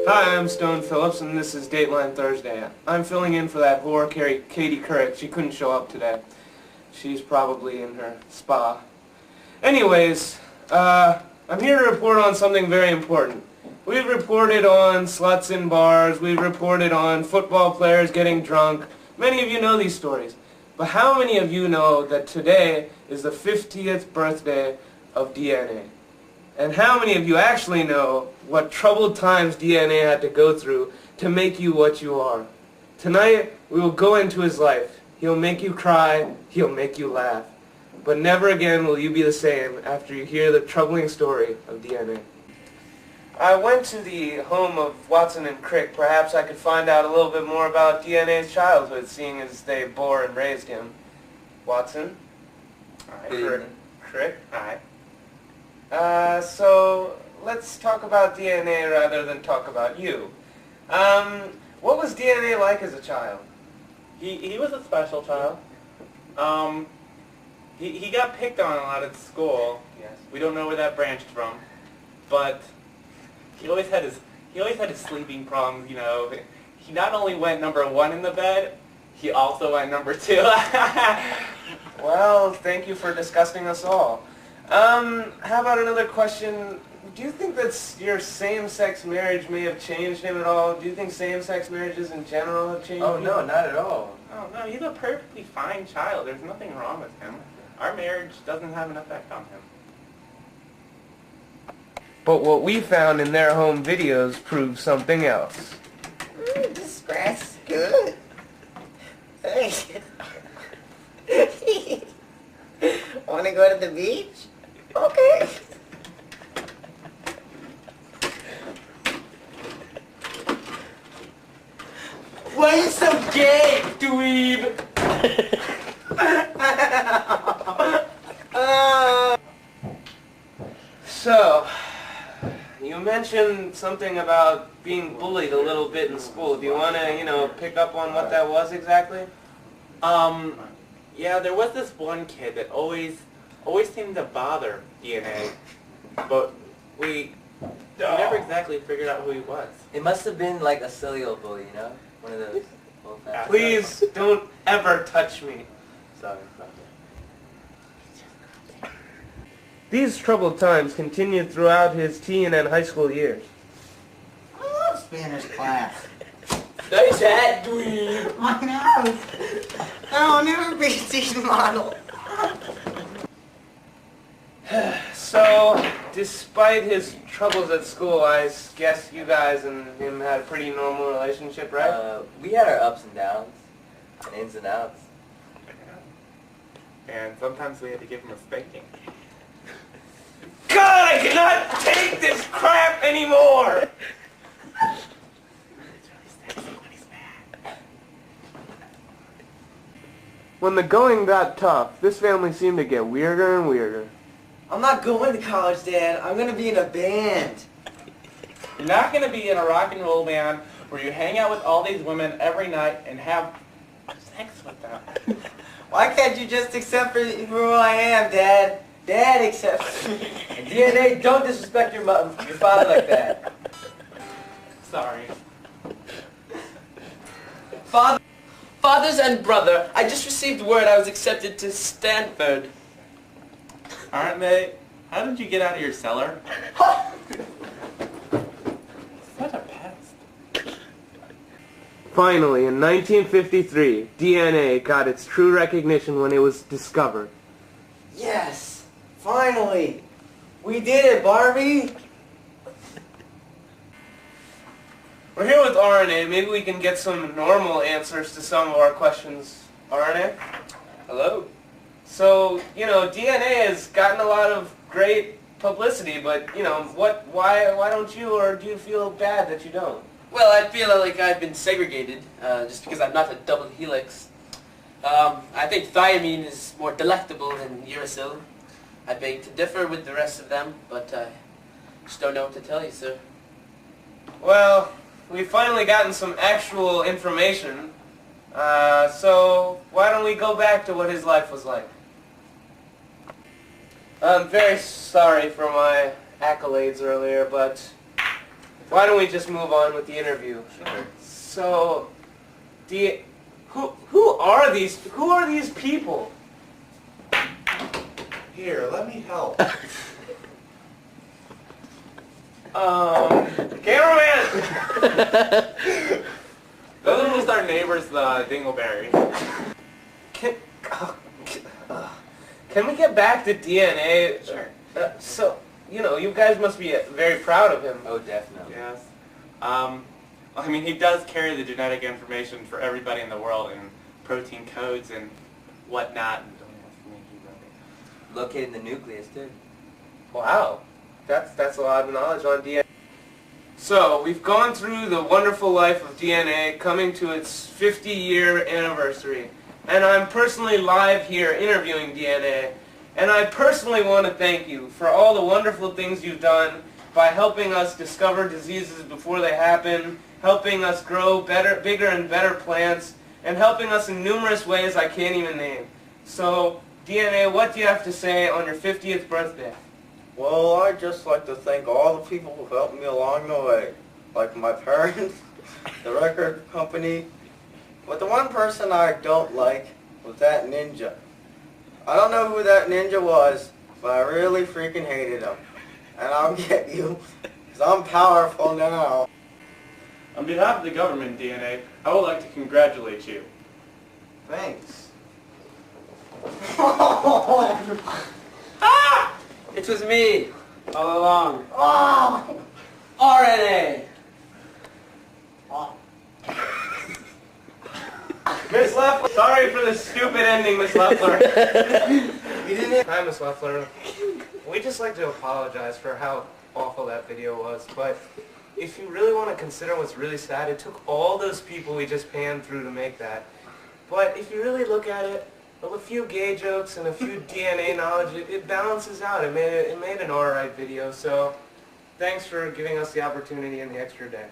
Hi, I'm Stone Phillips, and this is Dateline Thursday. I'm filling in for that whore, Katie Crick. She couldn't show up today. She's probably in her spa. Anyways, I'm here to report on something very important. We've reported on sluts in bars. We've reported on football players getting drunk. Many of you know these stories. But how many of you know that today is the 50th birthday of DNA? And how many of you actually know what troubled times DNA had to go through to make you what you are? Tonight, we will go into his life. He'll make you cry, he'll make you laugh. But never again will you be the same after you hear the troubling story of DNA. I went to the home of Watson and Crick. Perhaps I could find out a little bit more about DNA's childhood, seeing as they bore and raised him. Watson? Hi. Crick? Hi. So let's talk about DNA rather than talk about you. What was DNA like as a child? He was a special child. He got picked on a lot at school. Yes. We don't know where that branched from, but he always had his sleeping problems. You know, he not only went number 1 in the bed, he also went number 2. Well, thank you for disgusting us all. How about another question? Do you think that your same-sex marriage may have changed him at all? Do you think same-sex marriages in general have changed him? Oh, no, not at all. Oh no, he's a perfectly fine child. There's nothing wrong with him. Our marriage doesn't have an effect on him. But what we found in their home videos proves something else. This grass is good. Hey. Want to go to the beach? Okay. Why are you so gay, dweeb? So, you mentioned something about being bullied a little bit in school. Do you want to, pick up on what that was exactly? Yeah, there was this one kid that always seemed to bother DNA, but we never exactly figured out who he was. It must have been like a silly old bully, you know? One of those old fashioned. Please don't ever touch me. Sorry. These troubled times continued throughout his teen and high school years. I love Spanish class. Nice hat, dweeb. I know. I'll never be a teen model. So, despite his troubles at school, I guess you guys and him had a pretty normal relationship, right? We had our ups and downs, and ins and outs. And sometimes we had to give him a spanking. God, I cannot take this crap anymore! When the going got tough, this family seemed to get weirder and weirder. I'm not going to college, Dad. I'm going to be in a band. You're not going to be in a rock and roll band where you hang out with all these women every night and have sex with them. Why can't you just accept me for who I am, Dad? Dad accepts me. And DNA, don't disrespect your father like that. Sorry. Fathers and brother, I just received word I was accepted to Stanford. Aren't they? How did you get out of your cellar? Such a pest. Finally, in 1953, DNA got its true recognition when it was discovered. Yes, finally. We did it, Barbie. We're here with RNA. Maybe we can get some normal answers to some of our questions. RNA? Hello? So, DNA has gotten a lot of great publicity, but, why don't you, or do you feel bad that you don't? Well, I feel like I've been segregated, just because I'm not a double helix. I think thiamine is more delectable than uracil. I beg to differ with the rest of them, but I just don't know what to tell you, sir. Well, we've finally gotten some actual information, so why don't we go back to what his life was like? I'm very sorry for my accolades earlier, but why don't we just move on with the interview? Sure. So, who are these people? Here, let me help. Cameraman! Those are just our neighbors, the Dingleberry. Can we get back to DNA? Sure. So, you guys must be very proud of him. Oh, definitely. Yes. I mean, he does carry the genetic information for everybody in the world and protein codes and whatnot. Located in the nucleus, too. Wow, that's a lot of knowledge on DNA. So, we've gone through the wonderful life of DNA coming to its 50-year anniversary. And I'm personally live here interviewing DNA. And I personally want to thank you for all the wonderful things you've done by helping us discover diseases before they happen, helping us grow bigger and better plants, and helping us in numerous ways I can't even name. So, DNA, what do you have to say on your 50th birthday? Well, I'd just like to thank all the people who helped me along the way. Like my parents, the record company. But the one person I don't like was that ninja. I don't know who that ninja was, but I really freaking hated him. And I'll get you, because I'm powerful now. On behalf of the government, DNA, I would like to congratulate you. Thanks. It was me, all along. RNA. Miss Leffler! Sorry for the stupid ending, Miss Leffler. Hi, Miss Leffler. We'd just like to apologize for how awful that video was, but if you really want to consider what's really sad, it took all those people we just panned through to make that. But if you really look at it, well, a few gay jokes and a few DNA knowledge, it balances out. It made an alright video, so thanks for giving us the opportunity and the extra day.